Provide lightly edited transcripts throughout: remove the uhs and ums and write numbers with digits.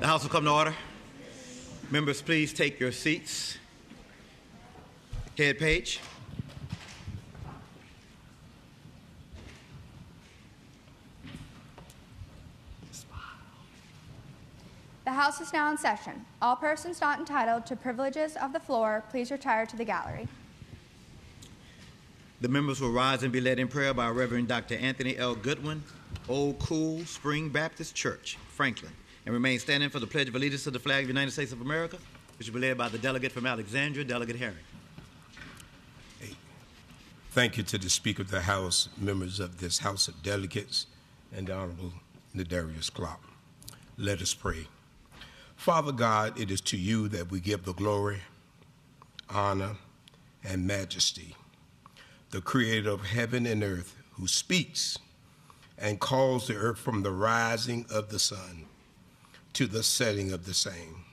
House will come to order. Members, please take your seats. Head page. The House is now in session. All persons not entitled to privileges of the floor, please retire to the gallery. The members will rise and be led in prayer by Reverend Dr. Anthony L. Goodwin, Old Cool Spring Baptist Church, Franklin, and remain standing for the Pledge of Allegiance to the flag of the United States of America, which will be led by the delegate from Alexandria, Delegate Herring. Hey. Thank you to the Speaker of the House, members of this House of Delegates, and the Honorable Nadarius Clark. Let us pray. Father God, it is to you that we give the glory, honor, and majesty, the creator of heaven and earth, who speaks and calls the earth from the rising of the sun to the setting of the same.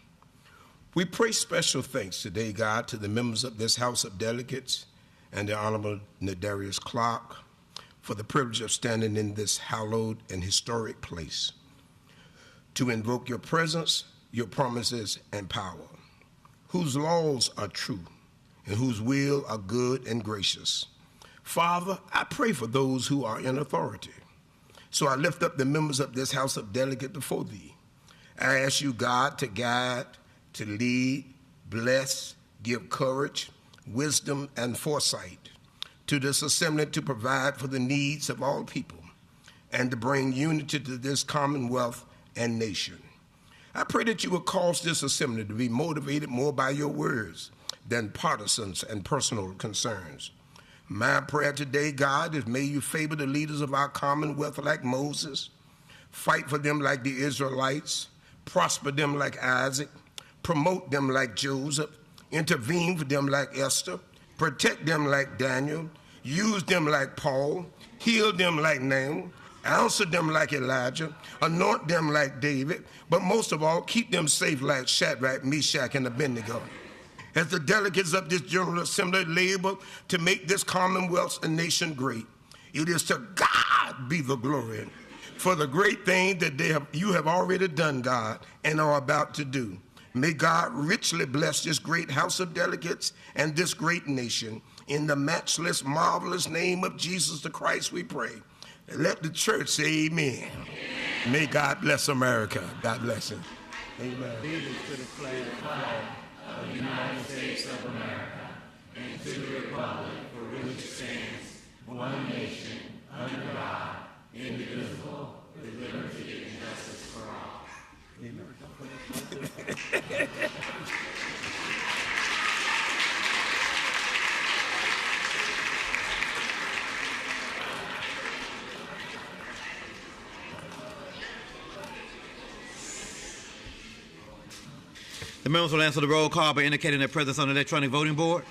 We pray special thanks today, God, to the members of this House of Delegates and the Honorable Nadarius Clark for the privilege of standing in this hallowed and historic place to invoke your presence, your promises, and power, whose laws are true and whose will are good and gracious. Father, I pray for those who are in authority. So I lift up the members of this House of Delegates before thee. I ask you, God, to guide, to lead, bless, give courage, wisdom, and foresight to this assembly to provide for the needs of all people and to bring unity to this commonwealth and nation. I pray that you will cause this assembly to be motivated more by your words than partisans and personal concerns. My prayer today, God, is may you favor the leaders of our commonwealth like Moses, fight for them like the Israelites, prosper them like Isaac, promote them like Joseph, intervene for them like Esther, protect them like Daniel, use them like Paul, heal them like Naaman, answer them like Elijah, anoint them like David, but most of all, keep them safe like Shadrach, Meshach, and Abednego. As the delegates of this General Assembly labor to make this commonwealth and nation great, it is to God be the glory for the great thing that you have already done, God, and are about to do. May God richly bless this great House of Delegates and this great nation. In the matchless, marvelous name of Jesus the Christ, we pray. Let the church say amen. Amen. May God bless America. God bless him. Amen. Allegiance to the flag of the United States of America and to the republic for which it stands, one nation, under God, indivisible, with liberty and justice for all. Amen. The members will answer the roll call by indicating their presence on the electronic voting board.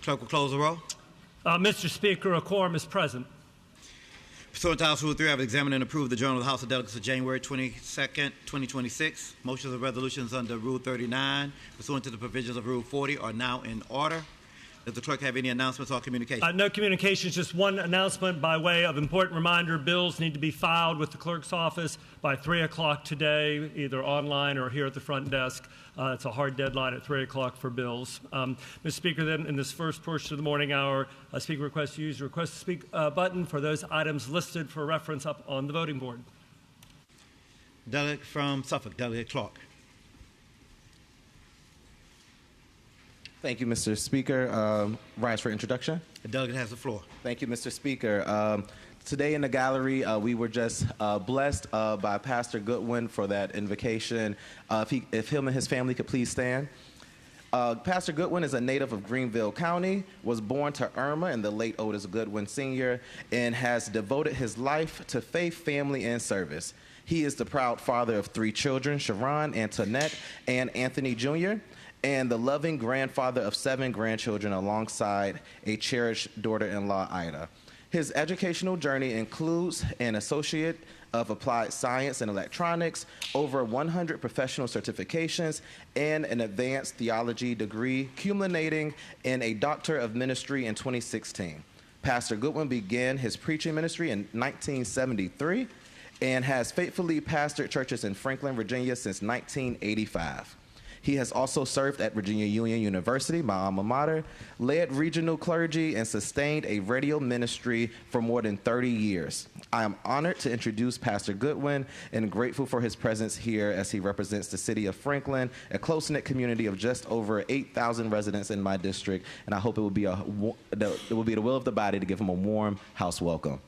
Clerk will close the roll. Mr. Speaker, a quorum is present. Pursuant to House Rule 3, I have examined and approved the Journal of the House of Delegates of January 22nd, 2026. Motions and resolutions under Rule 39, pursuant to the provisions of Rule 40, are now in order. Does the clerk have any announcements or communications? No communications, just one announcement by way of important reminder. Bills need to be filed with the clerk's office by 3 o'clock today, either online or here at the front desk. It's a hard deadline at 3 o'clock for bills. Mr. Speaker, then in this first portion of the morning hour, Speaker requests to use the request to speak button for those items listed for reference up on the voting board. Delegate from Suffolk, Delegate Clark. Thank you, Mr. Speaker. Rise for introduction. The delegate has the floor. Thank you, Mr. Speaker. Today in the gallery, we were just blessed by Pastor Goodwin for that invocation. If him and his family could please stand. Pastor Goodwin is a native of Greenville County, was born to Irma and the late Otis Goodwin Sr., and has devoted his life to faith, family, and service. He is the proud father of 3 children, Sharon, Antoinette, and Anthony Jr., and the loving grandfather of 7 grandchildren alongside a cherished daughter-in-law, Ida. His educational journey includes an Associate of Applied Science and Electronics, over 100 professional certifications, and an advanced theology degree, culminating in a Doctor of Ministry in 2016. Pastor Goodwin began his preaching ministry in 1973 and has faithfully pastored churches in Franklin, Virginia since 1985. He has also served at Virginia Union University, my alma mater, led regional clergy, and sustained a radio ministry for more than 30 years. I am honored to introduce Pastor Goodwin and grateful for his presence here as he represents the city of Franklin, a close-knit community of just over 8,000 residents in my district, and I hope it will be the will of the body to give him a warm house welcome.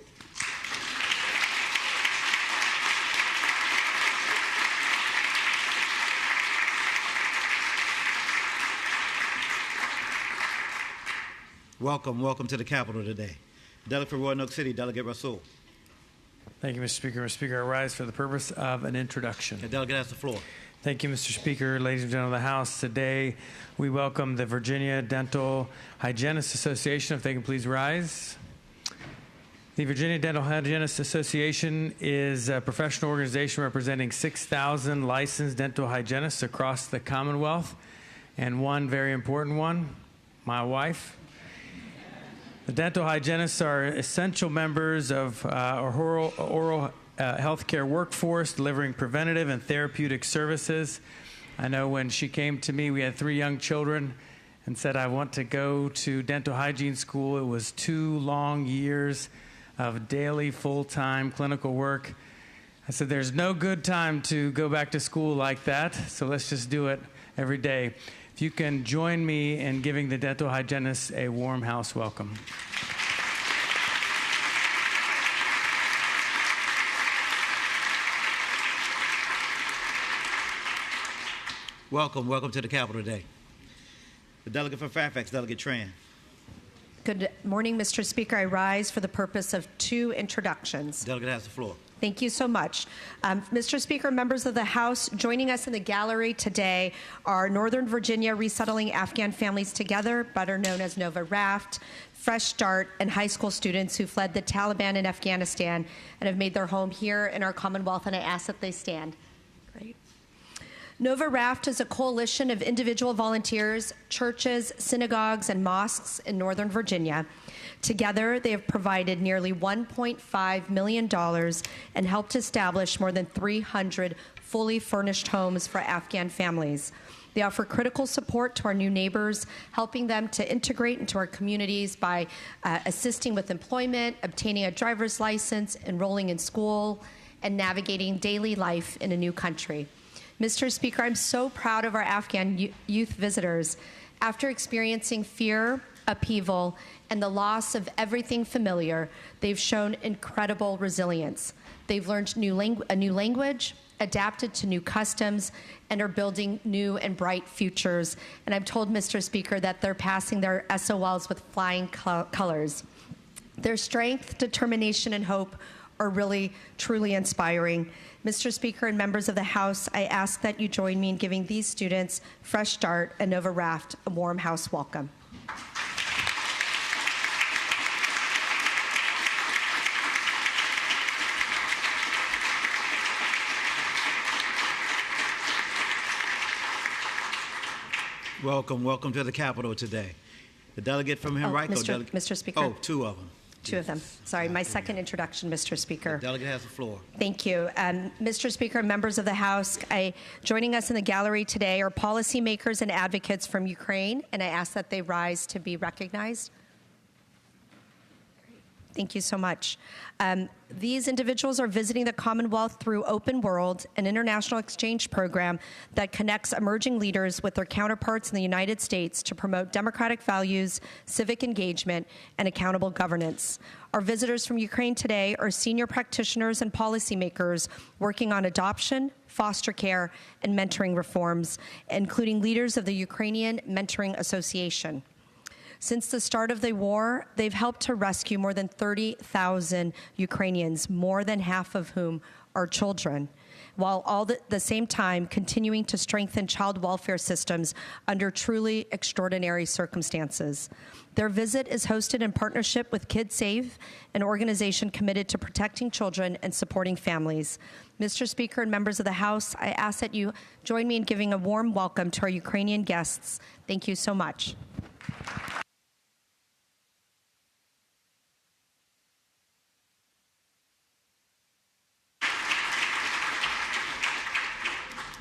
Welcome to the Capitol today. Delegate for Roanoke City, Delegate Rasul. Thank you, Mr. Speaker. Mr. Speaker, I rise for the purpose of an introduction. The delegate has the floor. Thank you, Mr. Speaker. Ladies and gentlemen of the House, today we welcome the Virginia Dental Hygienists Association. If they can please rise. The Virginia Dental Hygienists Association is a professional organization representing 6,000 licensed dental hygienists across the Commonwealth, and one very important one, my wife. The dental hygienists are essential members of our oral healthcare workforce, delivering preventative and therapeutic services. I know when she came to me, we had 3 young children, and said, I want to go to dental hygiene school. It was 2 long years of daily, full-time clinical work. I said, there's no good time to go back to school like that, so let's just do it every day. If you can join me in giving the dental hygienists a warm house welcome. Welcome to the Capitol today. The delegate from Fairfax, Delegate Tran. Good morning, Mr. Speaker. I rise for the purpose of 2 introductions. The delegate has the floor. Thank you so much. Mr. Speaker, members of the House, joining us in the gallery today are Northern Virginia Resettling Afghan Families Together, better known as Nova Raft, Fresh Start, and high school students who fled the Taliban in Afghanistan and have made their home here in our Commonwealth, and I ask that they stand. Great. Nova Raft is a coalition of individual volunteers, churches, synagogues, and mosques in Northern Virginia. Together, they have provided nearly $1.5 million and helped establish more than 300 fully furnished homes for Afghan families. They offer critical support to our new neighbors, helping them to integrate into our communities by assisting with employment, obtaining a driver's license, enrolling in school, and navigating daily life in a new country. Mr. Speaker, I'm so proud of our Afghan youth visitors. After experiencing fear, upheaval, and the loss of everything familiar, they've shown incredible resilience. They've learned a new language, adapted to new customs, and are building new and bright futures. And I'm told, Mr. Speaker, that they're passing their SOLs with flying colors. Their strength, determination, and hope are really, truly inspiring. Mr. Speaker and members of the House, I ask that you join me in giving these students, Fresh Start and Nova Raft, a warm house welcome. Welcome to the Capitol today. The delegate from Henrico. Mr. Speaker. Oh, 2 of them. 2 of them. Sorry, my second introduction, Mr. Speaker. The delegate has the floor. Thank you. Mr. Speaker, members of the House, joining us in the gallery today are policymakers and advocates from Ukraine, and I ask that they rise to be recognized. Thank you so much. These individuals are visiting the Commonwealth through Open World, an international exchange program that connects emerging leaders with their counterparts in the United States to promote democratic values, civic engagement, and accountable governance. Our visitors from Ukraine today are senior practitioners and policymakers working on adoption, foster care, and mentoring reforms, including leaders of the Ukrainian Mentoring Association. Since the start of the war, they've helped to rescue more than 30,000 Ukrainians, more than half of whom are children. while all at the same time continuing to strengthen child welfare systems under truly extraordinary circumstances. Their visit is hosted in partnership with Kids Save, an organization committed to protecting children and supporting families. Mr. Speaker and members of the House, I ask that you join me in giving a warm welcome to our Ukrainian guests. Thank you so much.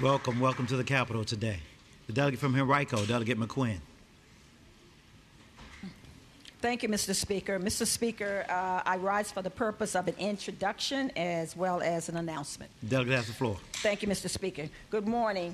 Welcome to the Capitol today. The delegate from Henrico, Delegate McQuinn. Thank you, Mr. Speaker. Mr. Speaker, I rise for the purpose of an introduction as well as an announcement. The delegate has the floor. Thank you, Mr. Speaker. Good morning.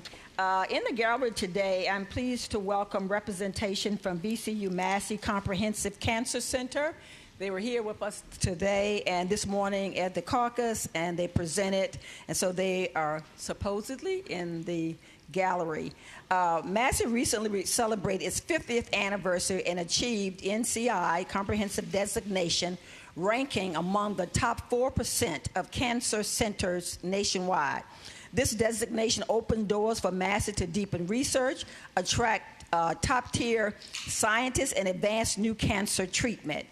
In the gallery today, I'm pleased to welcome representation from VCU Massey Comprehensive Cancer Center. They were here with us today and this morning at the caucus, and they presented, and so they are supposedly in the gallery. Massey recently celebrated its 50th anniversary and achieved NCI comprehensive designation, ranking among the top 4% of cancer centers nationwide. This designation opened doors for Massey to deepen research, attract top-tier scientists, and advance new cancer treatment.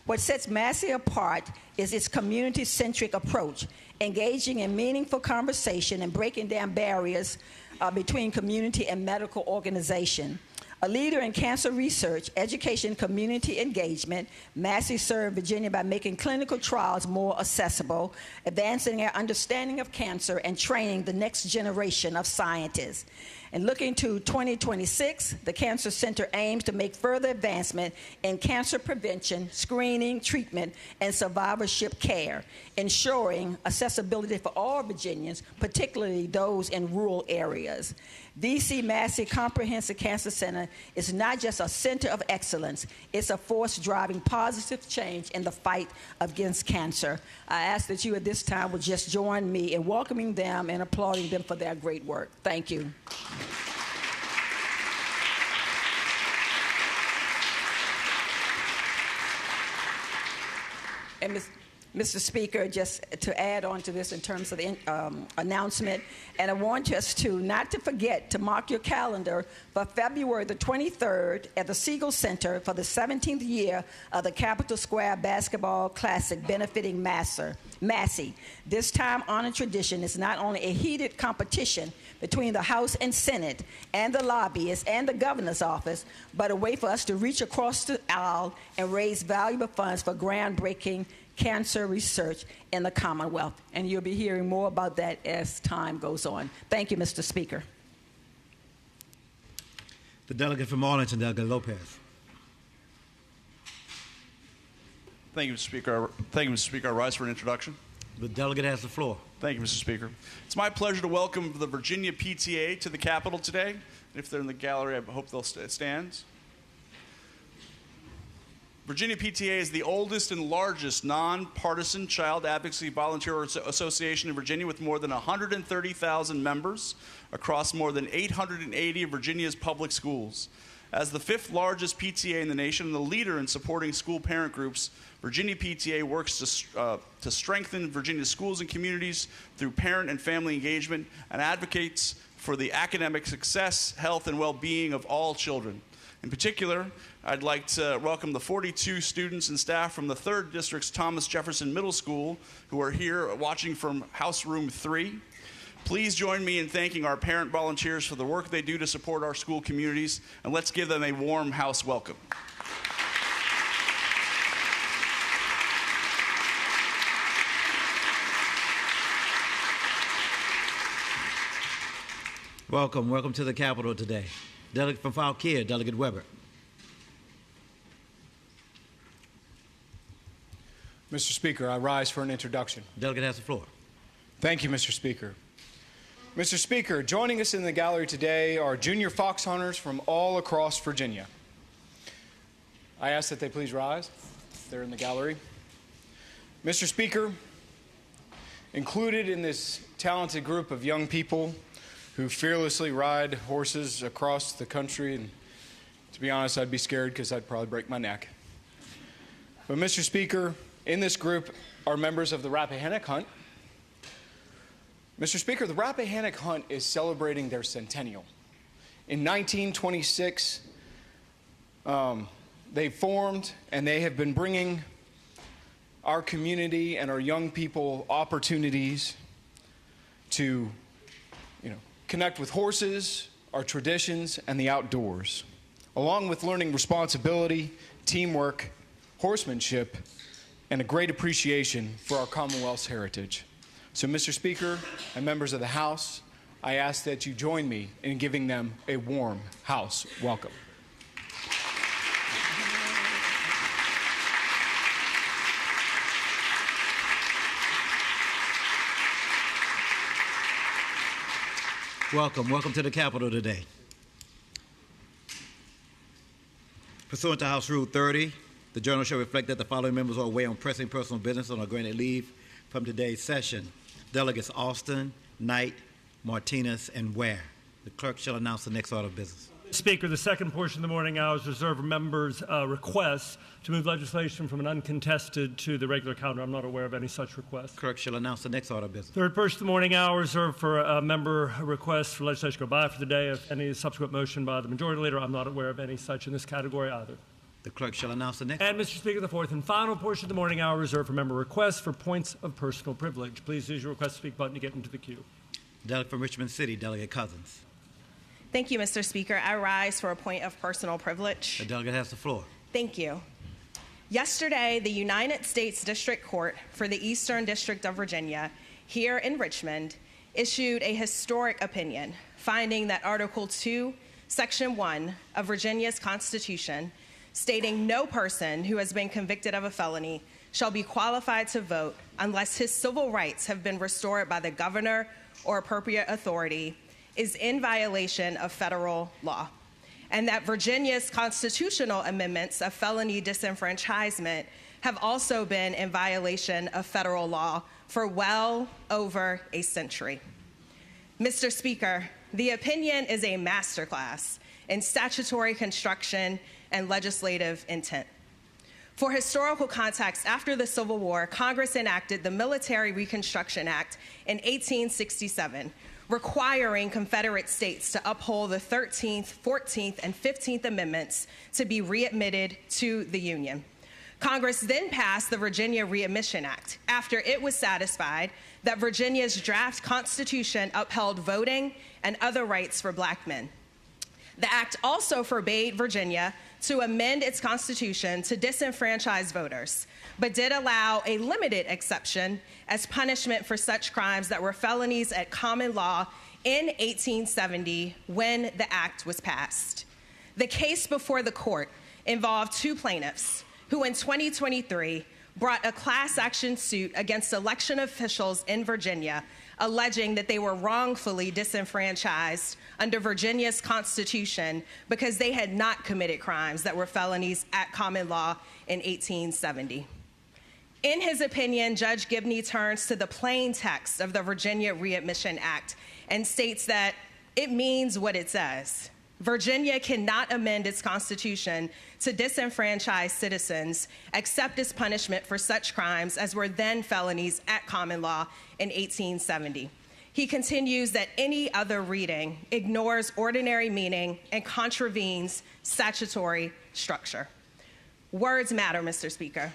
What sets Massey apart is its community-centric approach, engaging in meaningful conversation and breaking down barriers between community and medical organization. A leader in cancer research, education, community engagement, Massey served Virginia by making clinical trials more accessible, advancing our understanding of cancer, and training the next generation of scientists. And looking to 2026, the Cancer Center aims to make further advancement in cancer prevention, screening, treatment, and survivorship care, ensuring accessibility for all Virginians, particularly those in rural areas. VC Massey Comprehensive Cancer Center is not just a center of excellence, it's a force driving positive change in the fight against cancer. I ask that you at this time would just join me in welcoming them and applauding them for their great work. Thank you. And Mr. Speaker, just to add on to this in terms of the announcement, and I want us to not to forget to mark your calendar for February the 23rd at the Siegel Center for the 17th year of the Capitol Square Basketball Classic benefiting Massey. This time-honored tradition is not only a heated competition between the House and Senate and the lobbyists and the governor's office, but a way for us to reach across the aisle and raise valuable funds for groundbreaking cancer research in the Commonwealth. And you'll be hearing more about that as time goes on. Thank you, Mr. Speaker. The delegate from Arlington, Delegate Lopez. Thank you, Mr. Speaker. Thank you, Mr. Speaker. I rise for an introduction. The delegate has the floor. Thank you, Mr. Speaker. It's my pleasure to welcome the Virginia PTA to the Capitol today. And if they're in the gallery, I hope they'll stand. Virginia PTA is the oldest and largest nonpartisan child advocacy volunteer association in Virginia with more than 130,000 members across more than 880 of Virginia's public schools. As the fifth largest PTA in the nation and the leader in supporting school parent groups, Virginia PTA works to strengthen Virginia's schools and communities through parent and family engagement and advocates for the academic success, health, and well-being of all children. In particular, I'd like to welcome the 42 students and staff from the 3rd District's Thomas Jefferson Middle School who are here watching from House Room 3. Please join me in thanking our parent volunteers for the work they do to support our school communities, and let's give them a warm House welcome. Welcome to the Capitol today. Delegate from Fauquier, Delegate Weber. Mr. Speaker, I rise for an introduction. Delegate has the floor. Thank you, Mr. Speaker. Mr. Speaker, joining us in the gallery today are junior fox hunters from all across Virginia. I ask that they please rise. They're in the gallery. Mr. Speaker, included in this talented group of young people who fearlessly ride horses across the country, and to be honest, I'd be scared because I'd probably break my neck. But Mr. Speaker, in this group are members of the Rappahannock Hunt, Mr. Speaker, the Rappahannock Hunt is celebrating their centennial. In 1926, they formed, and they have been bringing our community and our young people opportunities to, connect with horses, our traditions, and the outdoors, along with learning responsibility, teamwork, horsemanship, and a great appreciation for our Commonwealth's heritage. So, Mr. Speaker and members of the House, I ask that you join me in giving them a warm House welcome. Welcome to the Capitol today. Pursuant to House Rule 30, the Journal shall reflect that the following members are away on pressing personal business and are granted leave from today's session. Delegates Austin, Knight, Martinez, and Ware. The clerk shall announce the next order of business. Speaker, the second portion of the morning hours reserve for members' requests to move legislation from an uncontested to the regular calendar. I'm not aware of any such request. Clerk shall announce the next order of business. Third portion of the morning hours reserved for member requests for legislation to go by for the day. If any subsequent motion by the majority leader, I'm not aware of any such in this category either. The clerk shall announce the next. And, Mr. Speaker, the fourth and final portion of the morning hour reserved for member requests for points of personal privilege. Please use your request to speak button to get into the queue. Delegate from Richmond City, Delegate Cousins. Thank you, Mr. Speaker. I rise for a point of personal privilege. The delegate has the floor. Thank you. Yesterday, the United States District Court for the Eastern District of Virginia, here in Richmond, issued a historic opinion, finding that Article 2, Section 1 of Virginia's Constitution, stating no person who has been convicted of a felony shall be qualified to vote unless his civil rights have been restored by the governor or appropriate authority, is in violation of federal law, and that Virginia's constitutional amendments of felony disenfranchisement have also been in violation of federal law for well over a century. Mr. Speaker, the opinion is a masterclass in statutory construction and legislative intent. For historical context, after the Civil War, Congress enacted the Military Reconstruction Act in 1867, requiring Confederate states to uphold the 13th, 14th, and 15th Amendments to be readmitted to the Union. Congress then passed the Virginia Readmission Act after it was satisfied that Virginia's draft constitution upheld voting and other rights for Black men. The act also forbade Virginia to amend its constitution to disenfranchise voters, but did allow a limited exception as punishment for such crimes that were felonies at common law in 1870 when the act was passed. The case before the court involved two plaintiffs who in 2023 brought a class action suit against election officials in Virginia, alleging that they were wrongfully disenfranchised under Virginia's Constitution because they had not committed crimes that were felonies at common law in 1870. In his opinion, Judge Gibney turns to the plain text of the Virginia Readmission Act and states that it means what it says. Virginia cannot amend its constitution to disenfranchise citizens except as punishment for such crimes as were then felonies at common law in 1870. He continues that any other reading ignores ordinary meaning and contravenes statutory structure. Words matter, Mr. Speaker.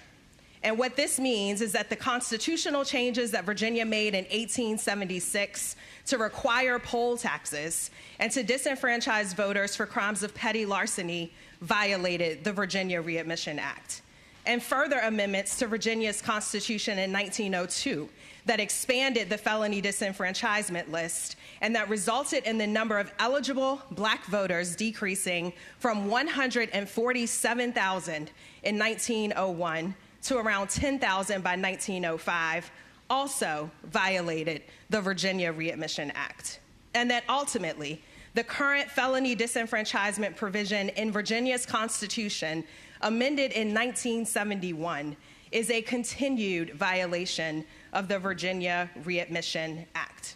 And what this means is that the constitutional changes that Virginia made in 1876 to require poll taxes and to disenfranchise voters for crimes of petty larceny violated the Virginia Readmission Act. And further amendments to Virginia's Constitution in 1902 that expanded the felony disenfranchisement list and that resulted in the number of eligible Black voters decreasing from 147,000 in 1901 to around 10,000 by 1905, also violated the Virginia Readmission Act. And that ultimately, the current felony disenfranchisement provision in Virginia's Constitution, amended in 1971, is a continued violation of the Virginia Readmission Act.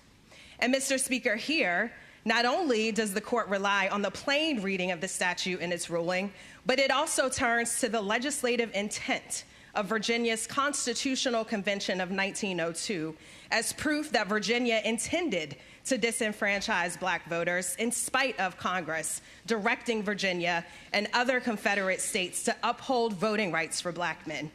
And Mr. Speaker, here, not only does the court rely on the plain reading of the statute in its ruling, but it also turns to the legislative intent of Virginia's Constitutional Convention of 1902 as proof that Virginia intended to disenfranchise black voters in spite of Congress directing Virginia and other Confederate states to uphold voting rights for black men.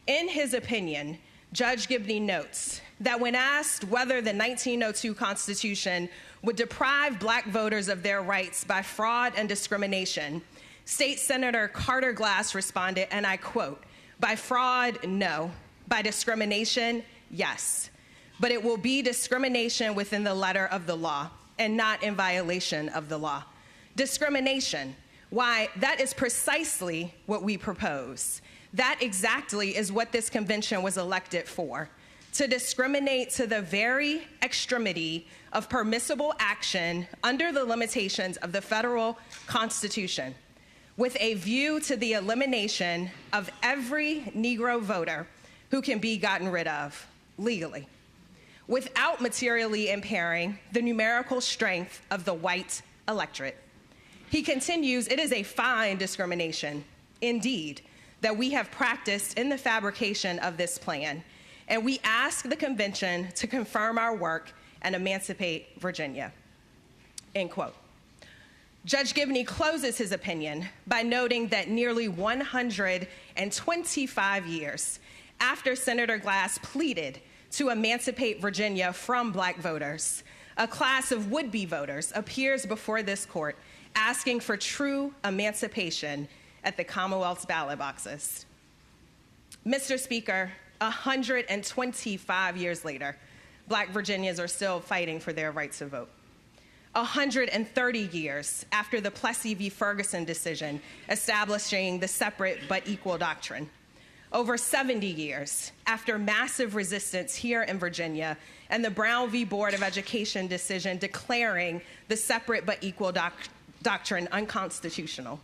In his opinion, Judge Gibney notes that when asked whether the 1902 Constitution would deprive black voters of their rights by fraud and discrimination, State Senator Carter Glass responded, and I quote, "By fraud, no. By discrimination, yes. But it will be discrimination within the letter of the law and not in violation of the law." Discrimination. Why, that is precisely what we propose. That exactly is what this convention was elected for, to discriminate to the very extremity of permissible action under the limitations of the federal Constitution, with a view to the elimination of every Negro voter who can be gotten rid of legally, without materially impairing the numerical strength of the white electorate. He continues, "It is a fine discrimination, indeed, that we have practiced in the fabrication of this plan, and we ask the convention to confirm our work and emancipate Virginia," end quote. Judge Gibney closes his opinion by noting that nearly 125 years after Senator Glass pleaded to emancipate Virginia from black voters, a class of would-be voters appears before this court asking for true emancipation at the Commonwealth's ballot boxes. Mr. Speaker, 125 years later, black Virginians are still fighting for their right to vote. 130 years after the Plessy v. Ferguson decision establishing the separate but equal doctrine. Over 70 years after massive resistance here in Virginia and the Brown v. Board of Education decision declaring the separate but equal doctrine unconstitutional.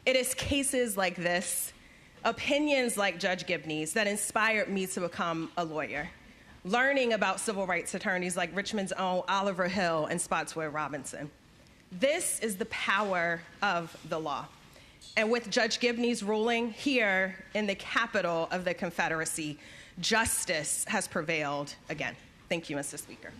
It is cases like this, opinions like Judge Gibney's, that inspired me to become a lawyer, learning about civil rights attorneys like Richmond's own Oliver Hill and Spotswood Robinson. This is the power of the law. And with Judge Gibney's ruling here in the capital of the Confederacy, justice has prevailed again. Thank you, Mr. Speaker.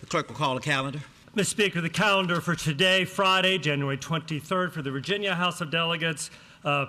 The clerk will call the calendar. Mr. Speaker, the calendar for today, Friday, January 23rd, for the Virginia House of Delegates,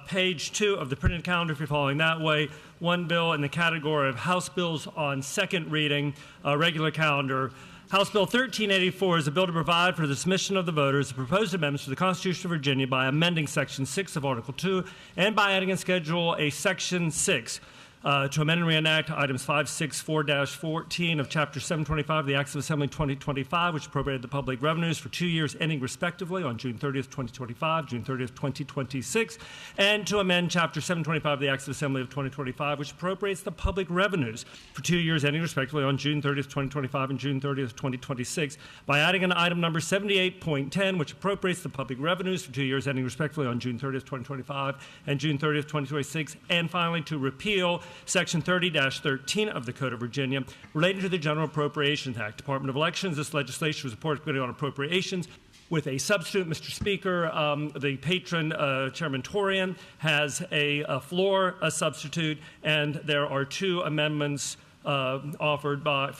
page 2 of the printed calendar, if you're following that way, one bill in the category of House bills on second reading, regular calendar. House Bill 1384 is a bill to provide for the submission of the voters of proposed amendments to the Constitution of Virginia by amending Section 6 of Article 2 and by adding and Schedule a Section 6. To amend and reenact items 564-14 of Chapter 725 of the Acts of Assembly 2025, which appropriated the public revenues for 2 years ending respectively on June 30th, 2025, June 30th, 2026, and to amend Chapter 725 of the Acts of Assembly of 2025, which appropriates the public revenues for 2 years ending respectively on June 30th, 2025 and June 30th, 2026, by adding an item number 78.10, which appropriates the public revenues for 2 years ending respectively on June 30th, 2025 and June 30th, 2026, and finally to repeal Section 30-13 of the Code of Virginia relating to the General Appropriations Act. Department of Elections, this legislation was reported to the Committee on Appropriations with a substitute. Mr. Speaker, the patron, Chairman Torian, has a floor substitute, and there are two amendments offered by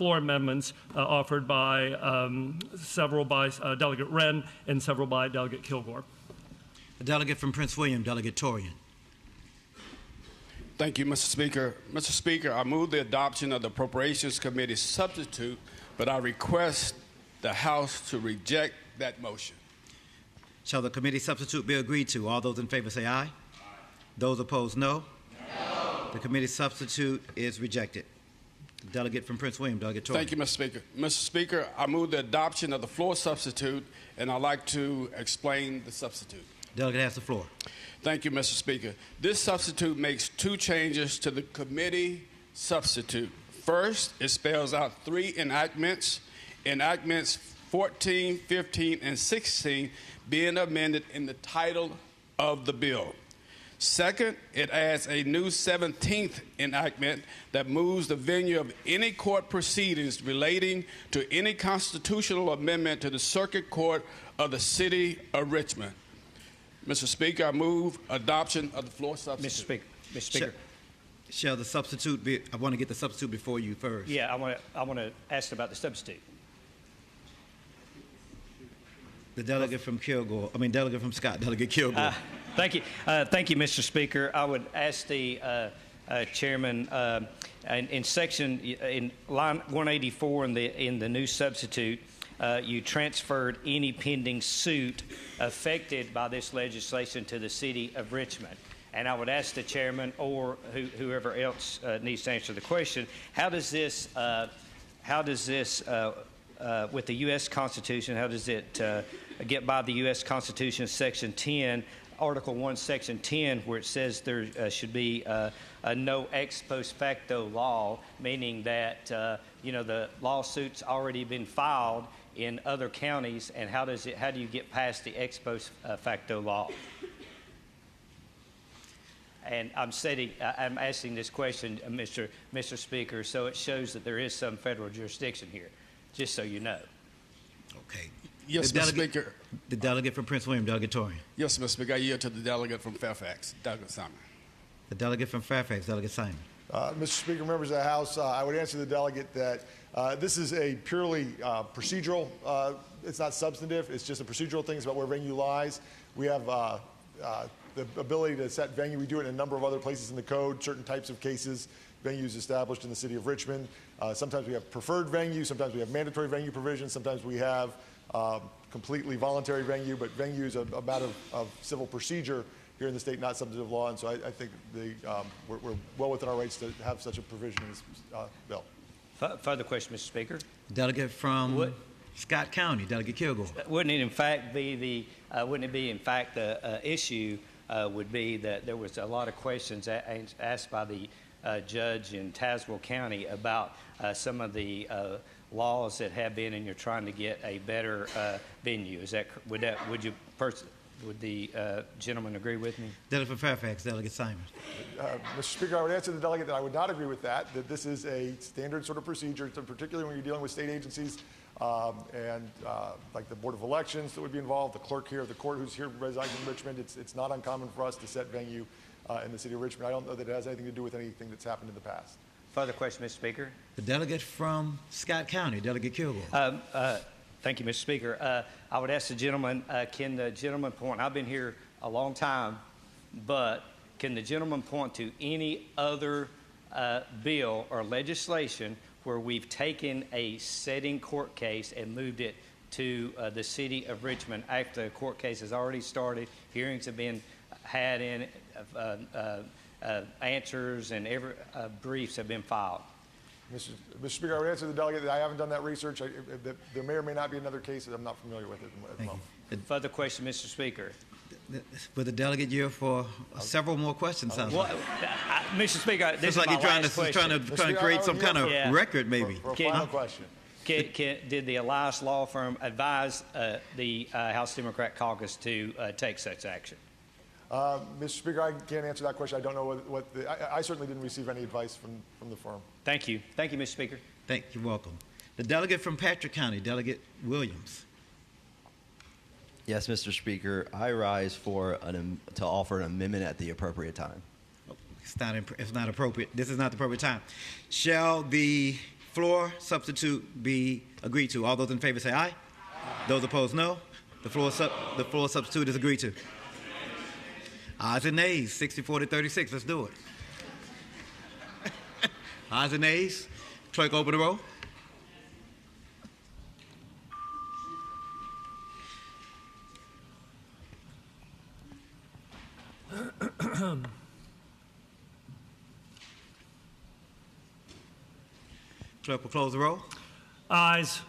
several by Delegate Wren and several by Delegate Kilgore. The delegate from Prince William, Delegate Torian. Thank you, Mr. Speaker. Mr. Speaker, I move the adoption of the Appropriations Committee substitute, but I request the House to reject that motion. Shall the committee substitute be agreed to? All those in favor say aye. Aye. Those opposed, no. No. The committee substitute is rejected. Delegate from Prince William, Delegate Torian. Thank you, Mr. Speaker. Mr. Speaker, I move the adoption of the floor substitute, and I'd like to explain the substitute. Delegate has the floor. Thank you, Mr. Speaker. This substitute makes two changes to the committee substitute. First, it spells out three enactments. Enactments 14, 15, and 16 being amended in the title of the bill. Second, it adds a new 17th enactment that moves the venue of any court proceedings relating to any constitutional amendment to the Circuit Court of the City of Richmond. Mr. Speaker, I move adoption of the floor substitute. Mr. Speaker. Shall the substitute be? I want to get the substitute before you first. Yeah, I want to ask about the substitute. The delegate from delegate from Scott, Delegate Kilgore. Thank you, Mr. Speaker. I would ask the chairman in line 184 in the new substitute. You transferred any pending suit affected by this legislation to the City of Richmond. And I would ask the chairman or whoever else needs to answer the question, how does this with the U.S. Constitution, how does it get by the U.S. Constitution, Section 10, Article 1, Section 10, where it says there should be a no ex post facto law, meaning that the lawsuit's already been filed in other counties, and how do you get past the ex post facto law? And I'm asking this question, Mr. Speaker, so it shows that there is some federal jurisdiction here, just so you know. Okay. Yes, Mr. Speaker. The delegate from Prince William, Delegate Torrey. Yes, Mr. Speaker. I yield to the delegate from Fairfax, Delegate Simon. The delegate from Fairfax, Delegate Simon. Mr. Speaker, members of the House, I would answer the delegate that this is a purely procedural, it's not substantive, it's just a procedural thing. It's about where venue lies. We have the ability to set venue. We do it in a number of other places in the code, certain types of cases, venues established in the City of Richmond. Sometimes we have preferred venue, sometimes we have mandatory venue provisions, sometimes we have completely voluntary venue, but venue is a matter of civil procedure here in the state, not substantive law, and so I think we're well within our rights to have such a provision in this bill. Further question, Mr. Speaker. Delegate from Scott County, Delegate Kilgore. Wouldn't it in fact be the issue would be that there was a lot of questions asked by the judge in Tazewell County about some of the laws that have been, and you're trying to get a better venue. Would the gentleman agree with me? Delegate from Fairfax, Delegate Simon. Mr. Speaker, I would answer the delegate that I would not agree with that this is a standard sort of procedure, particularly when you're dealing with state agencies and like the Board of Elections that would be involved, the clerk here of the court who's here residing in Richmond. It's not uncommon for us to set venue in the City of Richmond. I don't know that it has anything to do with anything that's happened in the past. Further question, Mr. Speaker. The delegate from Scott County, Delegate Kilgore. Thank you, Mr. Speaker. I would ask the gentleman, can the gentleman point, I've been here a long time, but can the gentleman point to any other bill or legislation where we've taken a sitting court case and moved it to the City of Richmond after the court case has already started, hearings have been had in it, answers and briefs have been filed? Mr. Speaker, I would answer the delegate that I haven't done that research. There may or may not be another case that I'm not familiar with at the moment. Further question, Mr. Speaker. With the delegate here for several more questions, sounds like. Mr. Speaker, this is like my you're trying last to create some kind of record, maybe. For a final question. Did the Elias Law Firm advise the House Democrat caucus to take such action? Mr. Speaker, I can't answer that question. I don't know I certainly didn't receive any advice from the firm. Thank you. Thank you, Mr. Speaker. You're welcome. The delegate from Patrick County, Delegate Williams. Yes, Mr. Speaker. I rise to offer an amendment at the appropriate time. It's not appropriate. This is not the appropriate time. Shall the floor substitute be agreed to? All those in favor say aye. Those opposed, no. The floor substitute is agreed to. Ayes and nays, 64-36. Let's do it. Ayes and nays. Clerk, open the roll. Clerk will close the roll. Ayes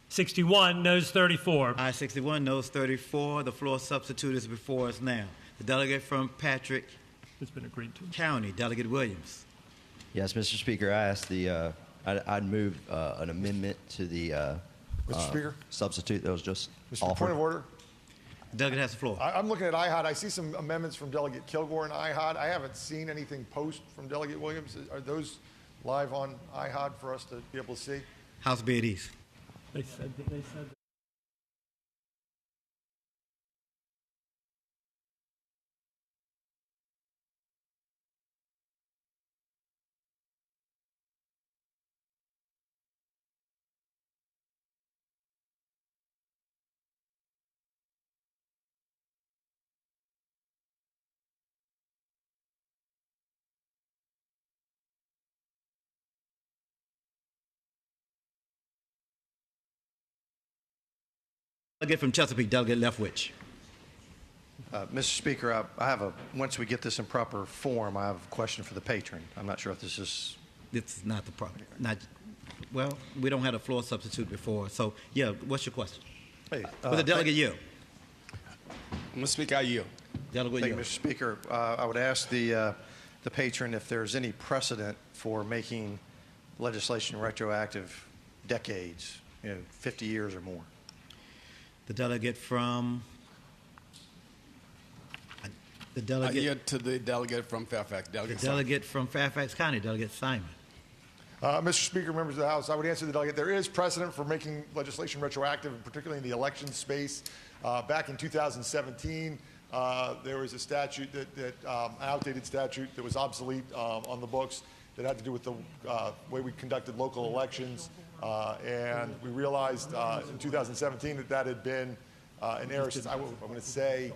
61, noes 34. Ayes 61, noes 34. The floor substitute is before us now. The delegate from Patrick It's been agreed to. County, Delegate Williams. Yes, Mr. Speaker. I asked I'd move an amendment to the Mr. Speaker? substitute that was just Mr. offered. Point of order. Delegate has the floor. I'm looking at IHOD. I see some amendments from Delegate Kilgore and IHOD. I haven't seen anything post from Delegate Williams. Are those live on IHOD for us to be able to see? House Bid East. They said. Delegate from Chesapeake, Delegate Leftwich. Mr. Speaker, I have once we get this in proper form, I have a question for the patron. I'm not sure if this is. It's not the proper. Well, we don't have a floor substitute before. So, yeah, what's your question? Hey, With the delegate yield. Mr. Speaker, I yield. Delegate Thank you, yield. Mr. Speaker. I would ask the patron if there's any precedent for making legislation retroactive decades, 50 years or more. The delegate from. The I delegate. yield to the delegate from Fairfax. Delegate from Fairfax County, Delegate Simon. Mr. Speaker, members of the House, I would answer the delegate. There is precedent for making legislation retroactive, particularly in the election space. Back in 2017, there was a statute an outdated statute that was obsolete on the books that had to do with the way we conducted local elections. And we realized in 2017 that had been an error since, I'm going to say,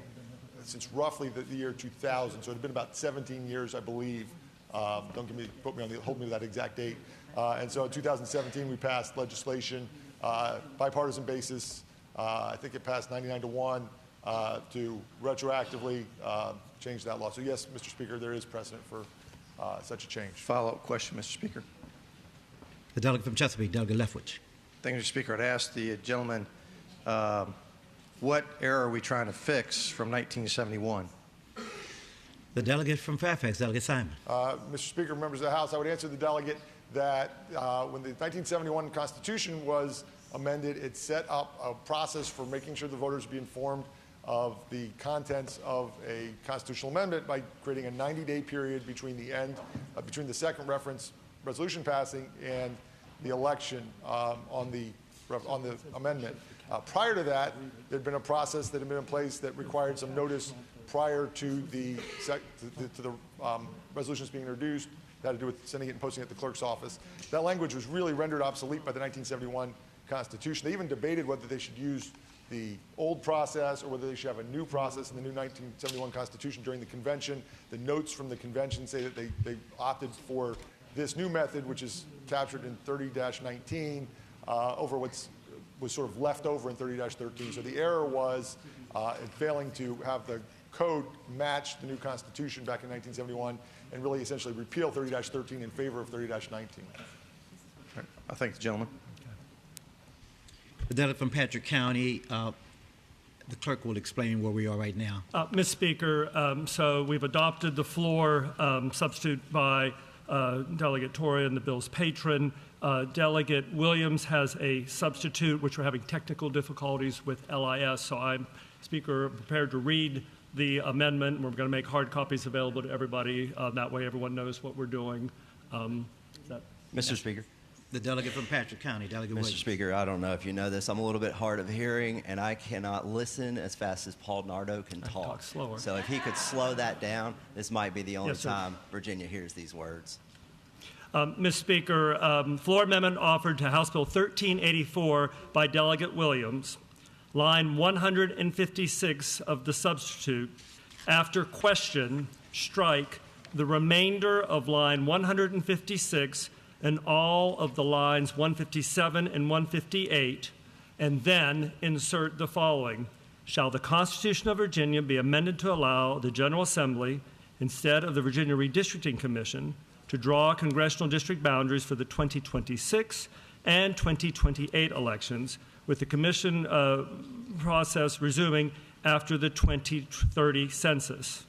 since roughly the year 2000. So it had been about 17 years, I believe. Don't hold me to that exact date. And so in 2017, we passed legislation, bipartisan basis. I think it passed 99-1 to retroactively change that law. So yes, Mr. Speaker, there is precedent for such a change. Follow-up question, Mr. Speaker. The delegate from Chesapeake, Delegate Leftwich. Thank you, Mr. Speaker. I'd ask the gentleman, what error are we trying to fix from 1971? The delegate from Fairfax, Delegate Simon. Mr. Speaker, members of the House, I would answer the delegate that when the 1971 Constitution was amended, it set up a process for making sure the voters be informed of the contents of a constitutional amendment by creating a 90-day period between between the second reference resolution passing and the election on the amendment. Prior to that, there had been a process that had been in place that required some notice prior to the resolutions being introduced. That had to do with sending it and posting it at the clerk's office. That language was really rendered obsolete by the 1971 Constitution. They even debated whether they should use the old process or whether they should have a new process in the new 1971 Constitution during the convention. The notes from the convention say that they opted for this new method, which is captured in 30-19, over what was sort of left over in 30-13. So the error was in failing to have the code match the new Constitution back in 1971 and really essentially repeal 30-13 in favor of 30-19. I thank the gentleman. The delegate from Patrick County, the clerk will explain where we are right now. Mr. Speaker, so we've adopted the floor substitute by Delegate Torian, the bill's patron. Delegate Williams has a substitute, which we're having technical difficulties with LIS. So I'm, Speaker, prepared to read the amendment. We're going to make hard copies available to everybody. That way everyone knows what we're doing. Mr. Speaker. The delegate from Patrick County, Delegate Williams. Mr. Speaker, I don't know if you know this. I'm a little bit hard of hearing, and I cannot listen as fast as Paul Nardo can talk. Slower. So if he could slow that down, this might be the only Yes, sir. time Virginia hears these words. Mr. Speaker, floor amendment offered to House Bill 1384 by Delegate Williams. Line 156 of the substitute, after question, strike the remainder of line 156 and all of the lines 157 and 158, and then insert the following. Shall the Constitution of Virginia be amended to allow the General Assembly, instead of the Virginia Redistricting Commission, to draw congressional district boundaries for the 2026 and 2028 elections, with the commission process resuming after the 2030 census.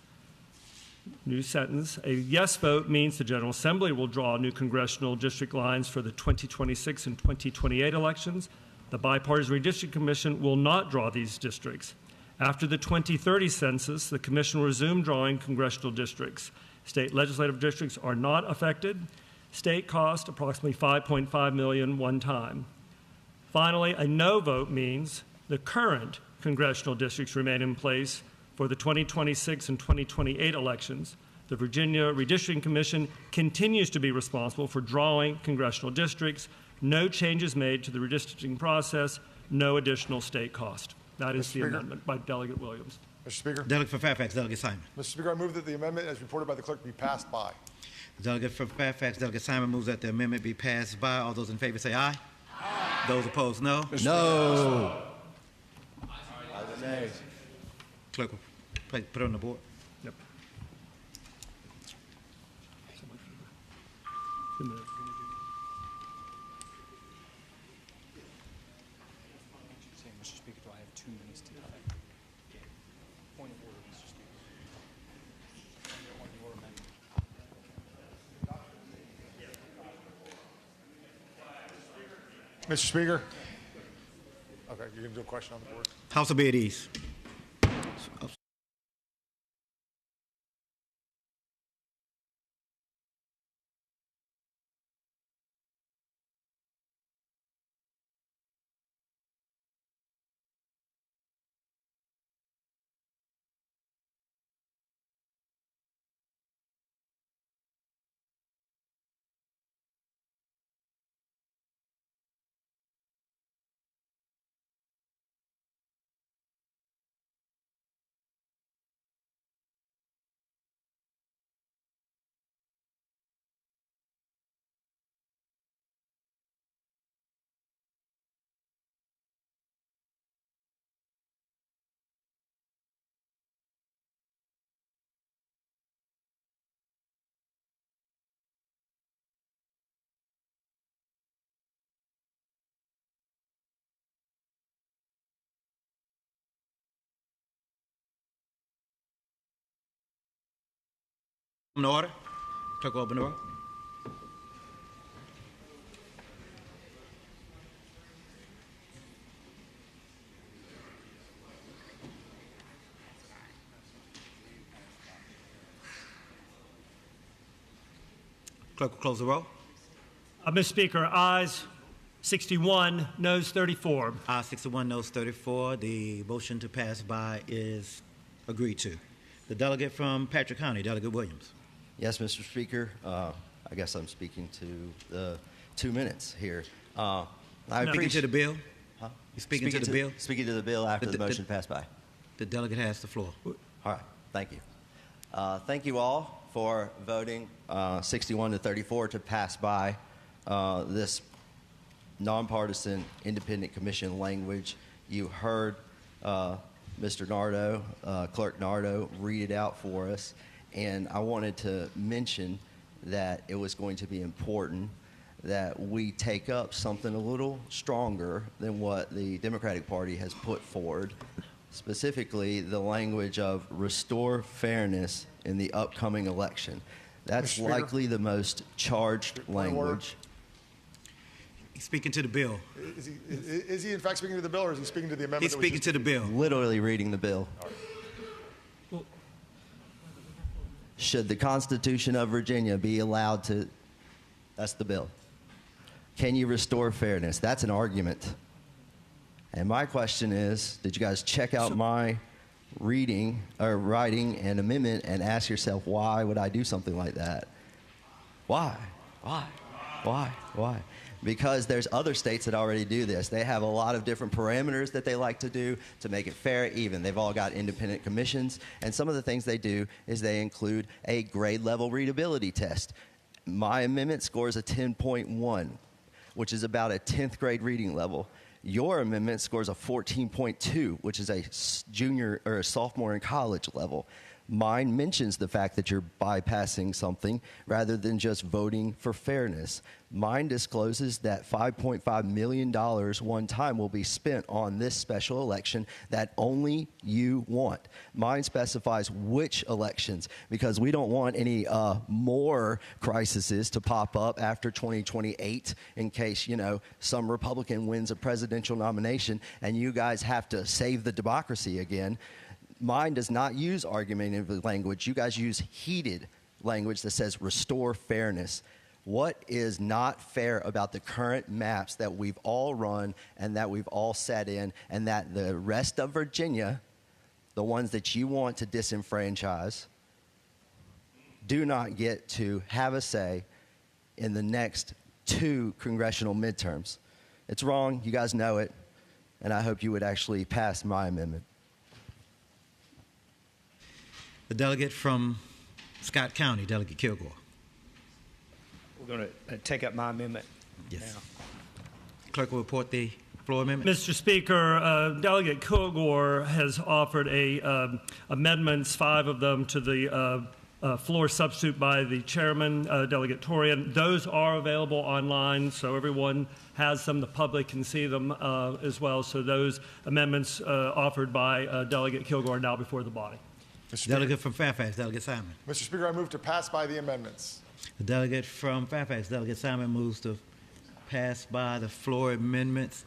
New sentence. A yes vote means the General Assembly will draw new congressional district lines for the 2026 and 2028 elections, The Bipartisan Redistricting Commission will not draw these districts. After the 2030 census, the Commission will resume drawing congressional districts. State legislative districts are not affected. State cost approximately $5.5 million one time. Finally, a no vote means the current congressional districts remain in place for the 2026 and 2028 elections. The Virginia Redistricting Commission continues to be responsible for drawing congressional districts. No changes made to the redistricting process, no additional state cost. That is the amendment by Delegate Williams. Mr. Speaker. Delegate for Fairfax, Delegate Simon. Mr. Speaker, I move that the amendment as reported by the clerk be passed by. The delegate for Fairfax, Delegate Simon, moves that the amendment be passed by. All those in favor say aye. Aye. Those opposed, no. No. Nay. Clerk will put it on the board. Yep. Mr. Speaker, do I have 2 minutes to point of order, Mr. Speaker? Point of order amendment. Mr. Speaker. Okay, you're going to do a question on the board. House will be at ease. In order. Clerk will open the roll. Clerk will close the roll. Mr. Speaker, ayes 61, noes 34. Ayes 61, noes 34. The motion to pass by is agreed to. The delegate from Patrick County, Delegate Williams. Yes, Mr. Speaker. I guess I'm speaking to the 2 minutes here. Speaking to the bill? Huh? You speaking to the bill? Speaking to the bill after the motion passed by. The delegate has the floor. All right. Thank you. Thank you all for voting 61 to 34 to pass by this nonpartisan independent commission language. You heard Mr. Nardo, Clerk Nardo, read it out for us. And I wanted to mention that it was going to be important that we take up something a little stronger than what the Democratic Party has put forward, specifically the language of restore fairness in the upcoming election. That's likely the most charged language. He's speaking to the bill. Is he in fact speaking to the bill, or is he speaking to the amendment? He's speaking to the bill. Literally reading the bill. Should the Constitution of Virginia be allowed to, that's the bill. Can you restore fairness? That's an argument. And my question is, did you guys check out my reading or writing an amendment and ask yourself, why would I do something like that? Why? Because there's other states that already do this. They have a lot of different parameters that they like to do to make it fair, even. They've all got independent commissions, and some of the things they do is they include a grade level readability test. My amendment scores a 10.1, which is about a 10th grade reading level. Your amendment scores a 14.2, which is a junior or a sophomore in college level. Mine mentions the fact that you're bypassing something rather than just voting for fairness. Mine discloses that $5.5 million one time will be spent on this special election that only you want. Mine specifies which elections, because we don't want any more crises to pop up after 2028 in case, some Republican wins a presidential nomination and you guys have to save the democracy again. Mine does not use argumentative language. You guys use heated language that says restore fairness. What is not fair about the current maps that we've all run and that we've all sat in, and that the rest of Virginia, the ones that you want to disenfranchise, do not get to have a say in the next 2 congressional midterms? It's wrong. You guys know it. And I hope you would actually pass my amendment. The delegate from Scott County, Delegate Kilgore. We're going to take up my amendment. Yes. Now. Clerk will report the floor amendment. Mr. Speaker, Delegate Kilgore has offered amendments, 5 of them, to the floor substitute by the chairman, Delegate Torian. Those are available online, so everyone has them. The public can see them as well. So those amendments offered by Delegate Kilgore are now before the body. Delegate from Fairfax, Delegate Simon. Mr. Speaker, I move to pass by the amendments. The delegate from Fairfax, Delegate Simon, moves to pass by the floor amendments.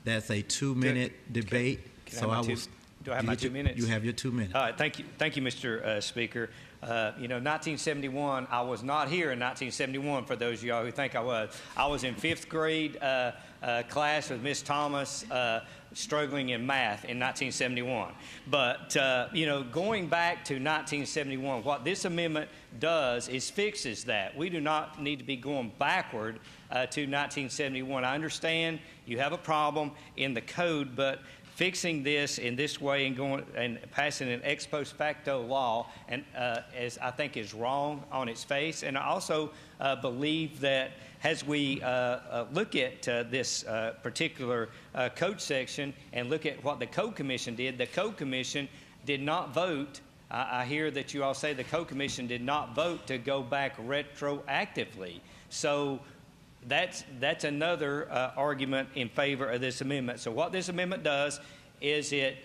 That's a 2-minute debate. Do I have my 2 minutes? You have your 2 minutes. All right, thank you, Mr. Speaker. 1971, I was not here in 1971, for those of y'all who think I was. I was in 5th grade class with Miss Thomas, struggling in math in 1971. But, going back to 1971, what this amendment does is fixes that. We do not need to be going backward to 1971. I understand you have a problem in the code, but fixing this in this way and going and passing an ex post facto law, and as I think is wrong on its face. And I also believe that as we look at this particular code section and look at what the Code Commission did, the Code Commission did not vote. I hear that you all say the Code Commission did not vote to go back retroactively. So that's another argument in favor of this amendment. So what this amendment does is it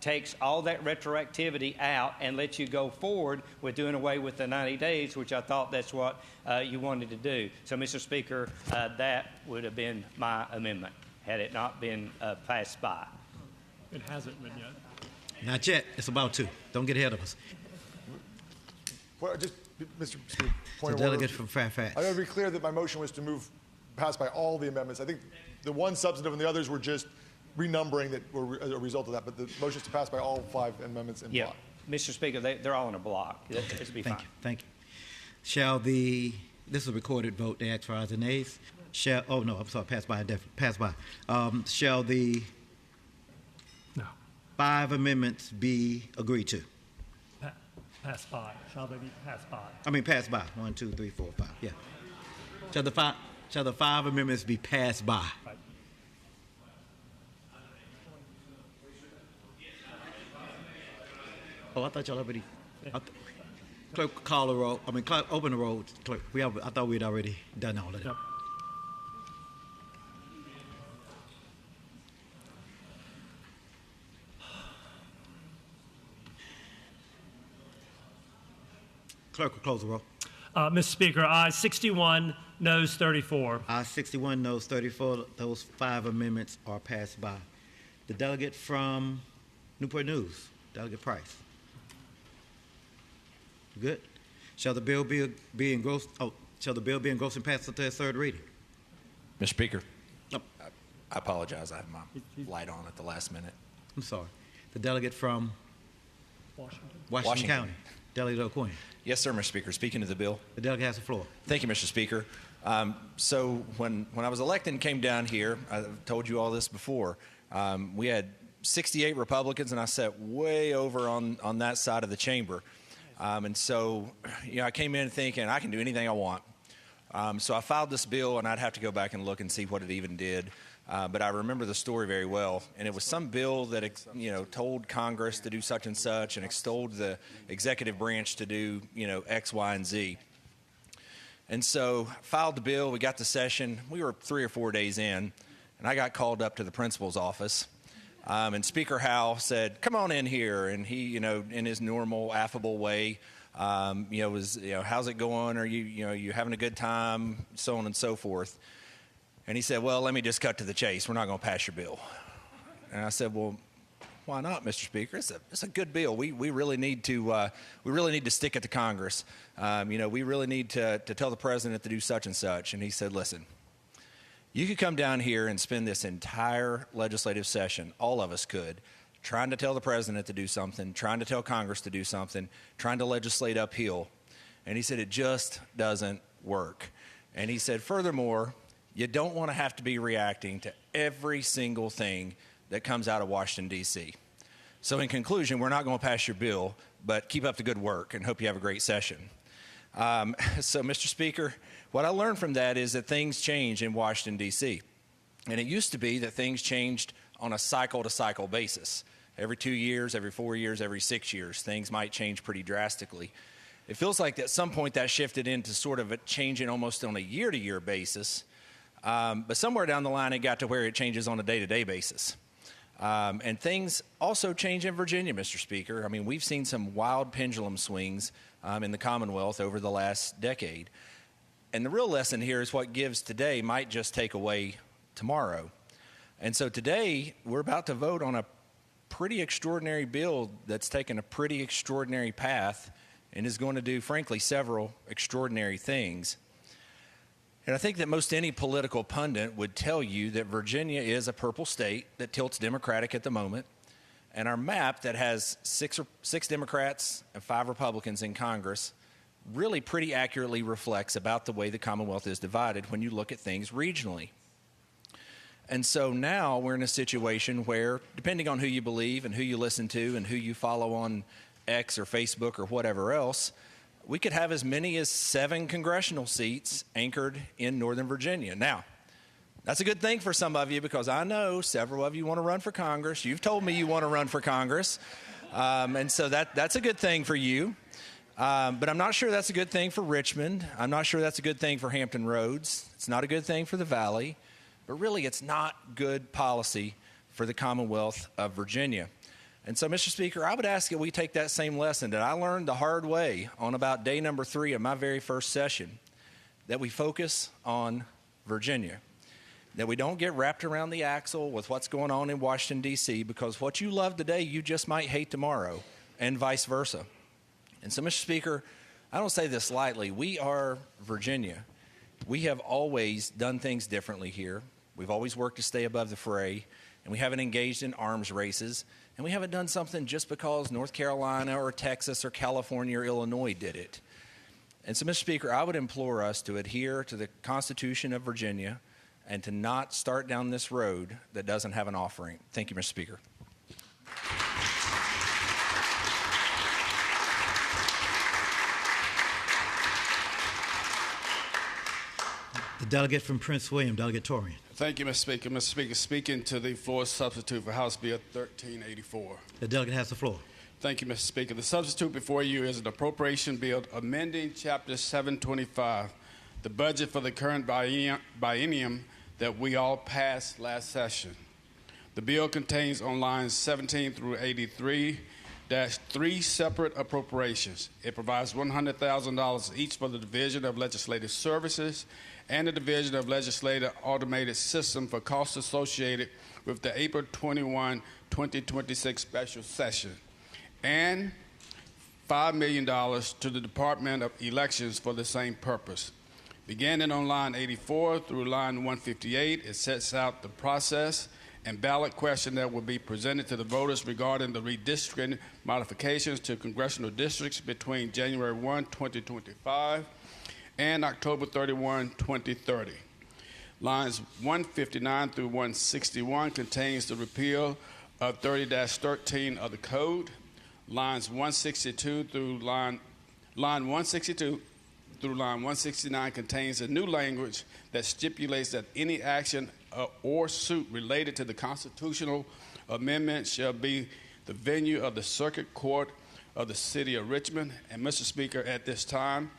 takes all that retroactivity out and lets you go forward with doing away with the 90 days, which I thought that's what you wanted to do. So, Mr. Speaker, that would have been my amendment had it not been passed by. It hasn't been yet. Not yet. It's about to. Don't get ahead of us. Well, just, Mr. Speaker, point of delegate order. from Fairfax. I want to be clear that my motion was to pass by all the amendments. I think the one substantive and the others were just renumbering that were a result of that. But the motion is to pass by all 5 amendments in block. Mr. Speaker, they're all in a block. Okay. It'll be fine. Thank you. This is a recorded vote. They ask for ayes and nays. Pass by, definitely. Pass by. Shall the 5 amendments be agreed to? Pass by. Shall they be passed by? I mean, pass by. 1, 2, 3, 4, 5. Yeah. Shall the 5 amendments be passed by? Right. Oh, I thought y'all already. Clerk, call the roll. Clerk, open the roll. Clerk, I thought we'd already done all of that. Yep. Clerk will close the roll. Mr. Speaker, ayes 61, noes 34. Ayes 61, noes 34. Those 5 amendments are passed by. The delegate from Newport News, Delegate Price. Good. Shall the bill be engrossed? Shall the bill be engrossed and passed to its 3rd reading? Mr. Speaker, I apologize. I have my light on at the last minute. I'm sorry. The delegate from Washington County, Delegate O'Quinn. Yes, sir, Mr. Speaker. Speaking to the bill. The delegate has the floor. Thank you, Mr. Speaker. So when I was elected and came down here, I told you all this before, we had 68 Republicans, and I sat way over on that side of the chamber. And so, I came in thinking I can do anything I want. So I filed this bill, and I'd have to go back and look and see what it even did. But I remember the story very well, and it was some bill that told Congress to do such and such, and extolled the executive branch to do X, Y, and Z. And so filed the bill. We got the session. We were 3 or 4 days in, and I got called up to the principal's office. And Speaker Howe said, "Come on in here," and he, in his normal affable way, was, "How's it going? Are you having a good time?" So on and so forth. And he said, "Well, let me just cut to the chase. We're not going to pass your bill." And I said, "Well, why not, Mr. Speaker? It's a good bill. We really need to stick it to Congress. We really need to tell the president to do such and such." And he said, "Listen, you could come down here and spend this entire legislative session, all of us could, trying to tell the president to do something, trying to tell Congress to do something, trying to legislate uphill." And he said, "It just doesn't work." And he said, "Furthermore, you don't want to have to be reacting to every single thing that comes out of Washington, D.C. So in conclusion, we're not going to pass your bill, but keep up the good work and hope you have a great session." So, Mr. Speaker, what I learned from that is that things change in Washington, D.C. And it used to be that things changed on a cycle-to-cycle basis. Every 2 years, every 4 years, every 6 years, things might change pretty drastically. It feels like at some point that shifted into sort of a changing almost on a year-to-year basis. But somewhere down the line, it got to where it changes on a day-to-day basis. And things also change in Virginia, Mr. Speaker. I mean, we've seen some wild pendulum swings in the Commonwealth over the last decade. And the real lesson here is what gives today might just take away tomorrow. And so today, we're about to vote on a pretty extraordinary bill that's taken a pretty extraordinary path and is going to do, frankly, several extraordinary things. And I think that most any political pundit would tell you that Virginia is a purple state that tilts Democratic at the moment. And our map that has six Democrats and 5 Republicans in Congress really pretty accurately reflects about the way the Commonwealth is divided when you look at things regionally. And so now we're in a situation where, depending on who you believe and who you listen to and who you follow on X or Facebook or whatever else, we could have as many as 7 congressional seats anchored in Northern Virginia. Now, that's a good thing for some of you because I know several of you want to run for Congress. You've told me you want to run for Congress. And so that's a good thing for you. But I'm not sure that's a good thing for Richmond. I'm not sure that's a good thing for Hampton Roads. It's not a good thing for the Valley. But really, it's not good policy for the Commonwealth of Virginia. And so, Mr. Speaker, I would ask that we take that same lesson that I learned the hard way on about day number 3 of my very first session, that we focus on Virginia, that we don't get wrapped around the axle with what's going on in Washington, D.C., because what you love today, you just might hate tomorrow, and vice versa. And so, Mr. Speaker, I don't say this lightly. We are Virginia. We have always done things differently here. We've always worked to stay above the fray, and we haven't engaged in arms races, and we haven't done something just because North Carolina or Texas or California or Illinois did it. And so, Mr. Speaker, I would implore us to adhere to the Constitution of Virginia and to not start down this road that doesn't have an offering. Thank you, Mr. Speaker. The delegate from Prince William, Delegate Torian. Thank you, Mr. Speaker. Mr. Speaker, speaking to the floor substitute for House Bill 1384. The delegate has the floor. Thank you, Mr. Speaker. The substitute before you is an appropriation bill amending Chapter 725, the budget for the current biennium that we all passed last session. The bill contains on lines 17 through 83 3 separate appropriations. It provides $100,000 each for the Division of Legislative Services and the Division of Legislative Automated System for costs associated with the April 21, 2026 special session, and $5 million to the Department of Elections for the same purpose. Beginning on line 84 through line 158, it sets out the process and ballot question that will be presented to the voters regarding the redistricting modifications to congressional districts between January 1, 2025 and October 31, 2030. Lines 159 through 161 contains the repeal of 30-13 of the code. Lines 162 through line 162 through line 169 contains a new language that stipulates that any action or suit related to the constitutional amendment shall be the venue of the Circuit Court of the City of Richmond. And Mr. Speaker, at this time,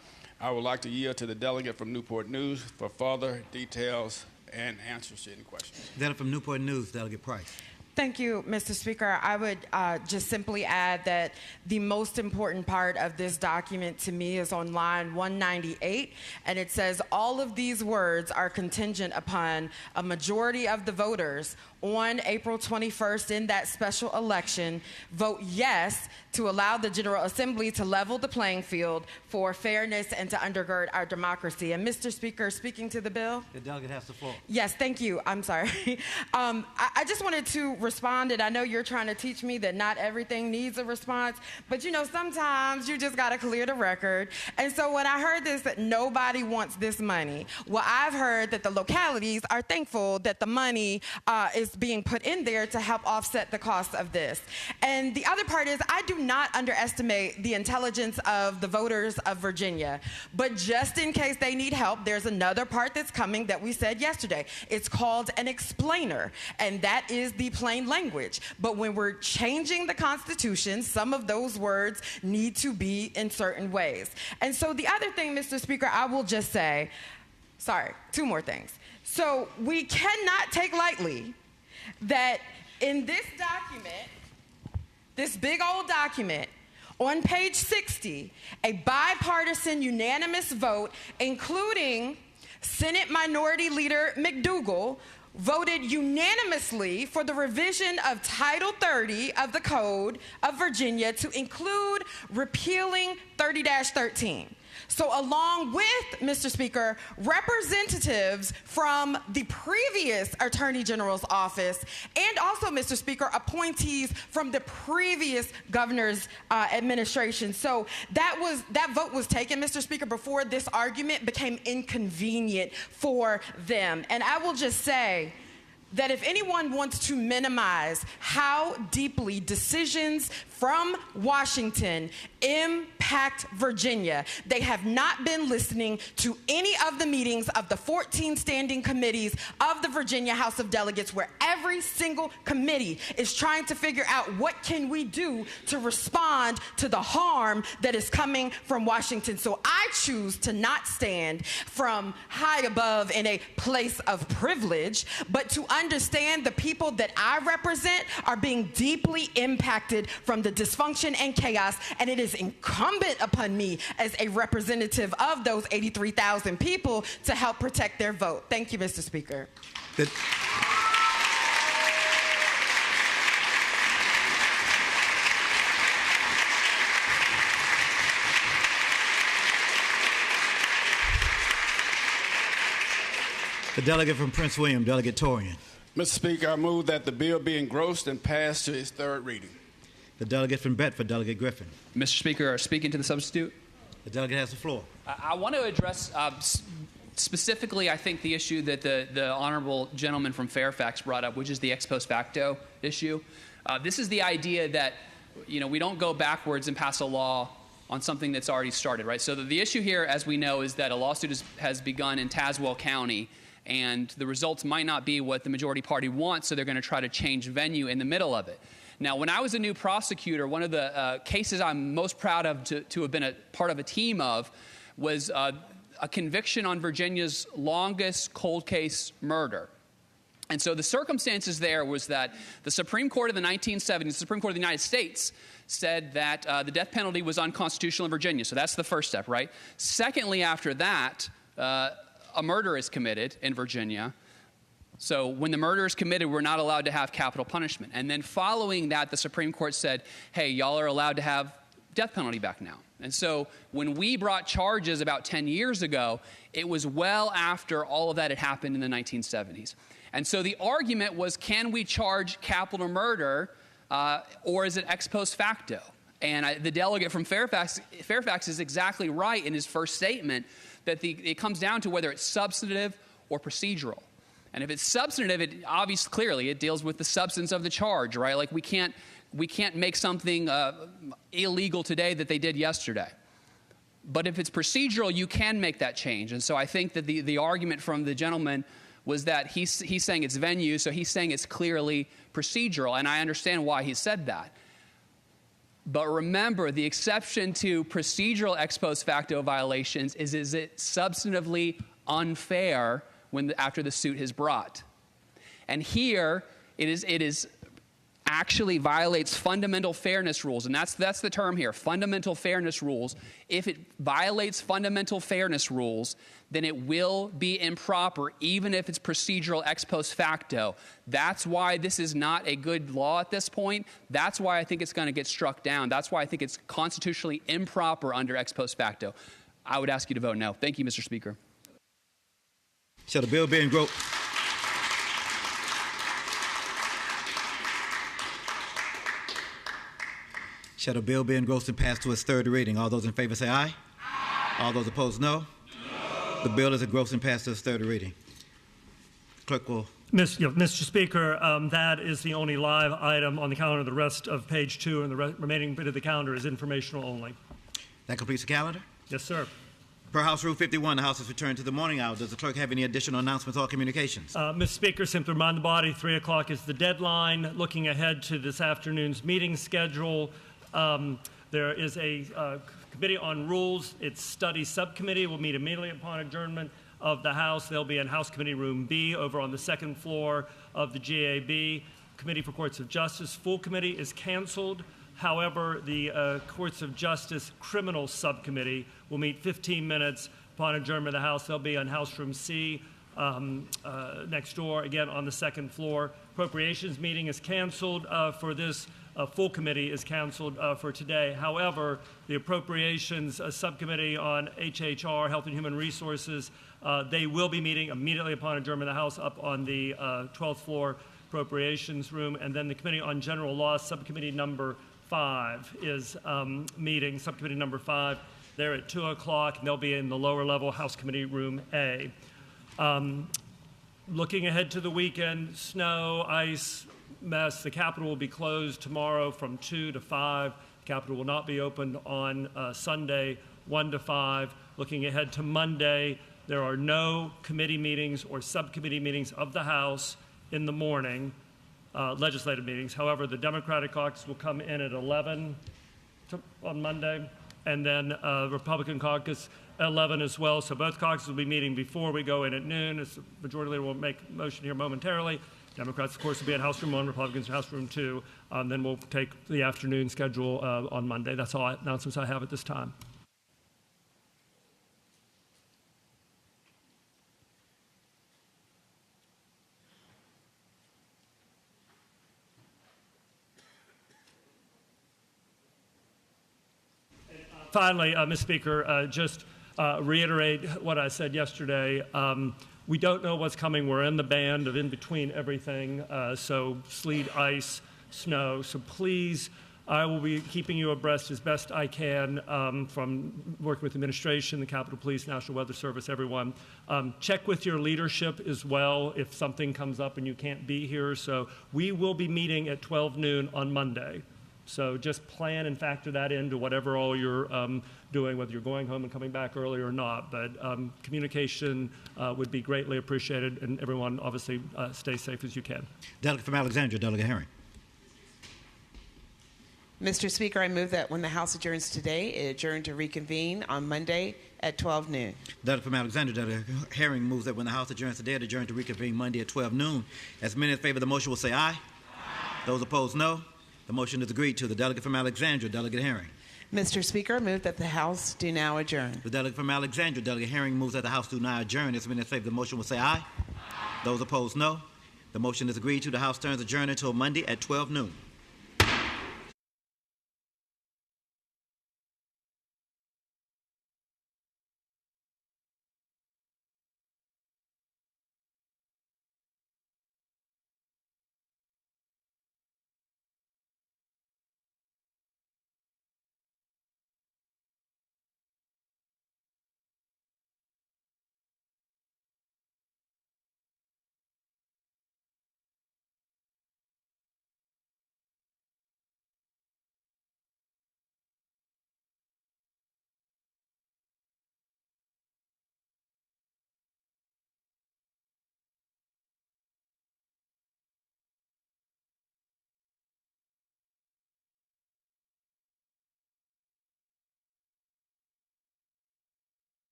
I would like to yield to the delegate from Newport News for further details and answers to any questions. Delegate from Newport News, Delegate Price. Thank you, Mr. Speaker. I would just simply add that the most important part of this document to me is on line 198, and it says all of these words are contingent upon a majority of the voters on April 21st in that special election vote yes to allow the General Assembly to level the playing field for fairness and to undergird our democracy. And Mr. Speaker, speaking to the bill. The delegate has the floor. Yes, thank you. I'm sorry. I just wanted to respond, and I know you're trying to teach me that not everything needs a response, but you know, sometimes you just got to clear the record. And so when I heard this, that nobody wants this money, well, I've heard that the localities are thankful that the money is being put in there to help offset the cost of this. And the other part is I do not underestimate the intelligence of the voters of Virginia. But just in case they need help, there's another part that's coming that we said yesterday. It's called an explainer, and that is the plain language. But when we're changing the Constitution, some of those words need to be in certain ways. And so the other thing, Mr. Speaker, I will just say, sorry, two more things. So we cannot take lightly that in this document, this big old document, on page 60, a bipartisan unanimous vote, including Senate Minority Leader McDougal, voted unanimously for the revision of Title 30 of the Code of Virginia to include repealing 30-13. So along with, Mr. Speaker, representatives from the previous Attorney General's office and also, Mr. Speaker, appointees from the previous governor's administration. So that vote was taken, Mr. Speaker, before this argument became inconvenient for them. And I will just say that if anyone wants to minimize how deeply decisions from Washington impact Virginia, they have not been listening to any of the meetings of the 14 standing committees of the Virginia House of Delegates, where every single committee is trying to figure out what can we do to respond to the harm that is coming from Washington. So I choose to not stand from high above in a place of privilege, but to understand the people that I represent are being deeply impacted from the dysfunction and chaos, and it is incumbent upon me as a representative of those 83,000 people to help protect their vote. Thank you, Mr. Speaker. The delegate from Prince William, Delegate Torian. Mr. Speaker, I move that the bill be engrossed and passed to its third reading. The delegate from Bedford, Delegate Griffin. Mr. Speaker, speaking to the substitute. The delegate has the floor. I want to address specifically, I think, the issue that the honorable gentleman from Fairfax brought up, which is the ex post facto issue. This is the idea that, you know, we don't go backwards and pass a law on something that's already started, right? So the issue here, as we know, is that a lawsuit has begun in Tazewell County, and the results might not be what the majority party wants, so they're going to try to change venue in the middle of it. Now, when I was a new prosecutor, one of the cases I'm most proud of to have been a part of a team of was a conviction on Virginia's longest cold case murder. And so the circumstances there was that the Supreme Court of the 1970s, the Supreme Court of the United States, said that the death penalty was unconstitutional in Virginia. So that's the first step, right? Secondly, after that, a murder is committed in Virginia. So when the murder is committed, we're not allowed to have capital punishment. And then following that, the Supreme Court said, hey, y'all are allowed to have death penalty back now. And so when we brought charges about 10 years ago, it was well after all of that had happened in the 1970s. And so the argument was, can we charge capital murder or is it ex post facto? And the delegate from Fairfax is exactly right in his first statement that it comes down to whether it's substantive or procedural. And if it's substantive, it obviously clearly it deals with the substance of the charge, right? Like we can't make something illegal today that they did yesterday. But if it's procedural, you can make that change. And so I think that the argument from the gentleman was that he's saying it's venue, so he's saying it's clearly procedural, and I understand why he said that. But remember, the exception to procedural ex post facto violations is it substantively unfair after the suit is brought. And here, it is actually violates fundamental fairness rules, and that's the term here, fundamental fairness rules. If it violates fundamental fairness rules, then it will be improper, even if it's procedural ex post facto. That's why this is not a good law at this point. That's why I think it's going to get struck down. That's why I think it's constitutionally improper under ex post facto. I would ask you to vote no. Thank you, Mr. Speaker. Shall the bill be engrossed? Shall the bill be engrossed and passed to its third reading? All those in favor say aye. Aye. All those opposed, no. No. The bill is engrossed and passed to its third reading. Clerk will. Mr. Speaker, that is the only live item on the calendar. The rest of page 2 and the remaining bit of the calendar is informational only. That completes the calendar? Yes, sir. Per House Rule 51, the House has returned to the morning hour. Does the clerk have any additional announcements or communications? Mr. Speaker, simply remind the body 3 o'clock is the deadline. Looking ahead to this afternoon's meeting schedule, there is a committee on rules. Its study subcommittee will meet immediately upon adjournment of the House. They'll be in House Committee Room B over on the second floor of the GAB. Committee for Courts of Justice full committee is canceled. However, the Courts of Justice Criminal Subcommittee will meet 15 minutes upon adjournment of the House. They'll be on House Room C next door, again on the second floor. Appropriations meeting is canceled for this. Full committee is canceled for today. However, the Appropriations Subcommittee on HHR, Health and Human Resources, they will be meeting immediately upon adjournment of the House up on the 12th floor Appropriations Room. And then the Committee on General Law, Subcommittee number 5 is meeting, Subcommittee number 5. They're at 2 o'clock, and they'll be in the lower level House Committee Room A. Looking ahead to the weekend, snow, ice, mess. The Capitol will be closed tomorrow from 2 to 5. The Capitol will not be opened on Sunday, 1 to 5. Looking ahead to Monday, there are no committee meetings or subcommittee meetings of the House in the morning, legislative meetings. However, the Democratic caucus will come in at 11 on Monday, and then Republican caucus 11 as well. So both caucuses will be meeting before we go in at noon. As the majority leader will make a motion here momentarily. Democrats, of course, will be at House Room 1, Republicans in House Room 2. Then we'll take the afternoon schedule on Monday. That's all announcements I have at this time. Finally, Mr. Speaker, just reiterate what I said yesterday. We don't know what's coming. We're in the band of in between everything, so sleet, ice, snow. So please, I will be keeping you abreast as best I can from working with the administration, the Capitol Police, National Weather Service, everyone. Check with your leadership as well if something comes up and you can't be here. So we will be meeting at 12 noon on Monday. So just plan and factor that into whatever all you're doing, whether you're going home and coming back early or not. But communication would be greatly appreciated, and everyone obviously stay safe as you can. Delegate from Alexandria, Delegate Herring. Mr. Speaker, I move that when the House adjourns today, it adjourn to reconvene on Monday at 12 noon. Delegate from Alexandria, Delegate Herring moves that when the House adjourns today, it adjourn to reconvene Monday at 12 noon. As many in favor of the motion will say aye. Aye. Those opposed, no. The motion is agreed to. The delegate from Alexandria, Delegate Herring. Mr. Speaker, I move that the House do now adjourn. The delegate from Alexandria, Delegate Herring, moves that the House do now adjourn. As many in favor of the motion will say aye. Aye. Those opposed, no. The motion is agreed to. The House turns adjourned until Monday at 12 noon.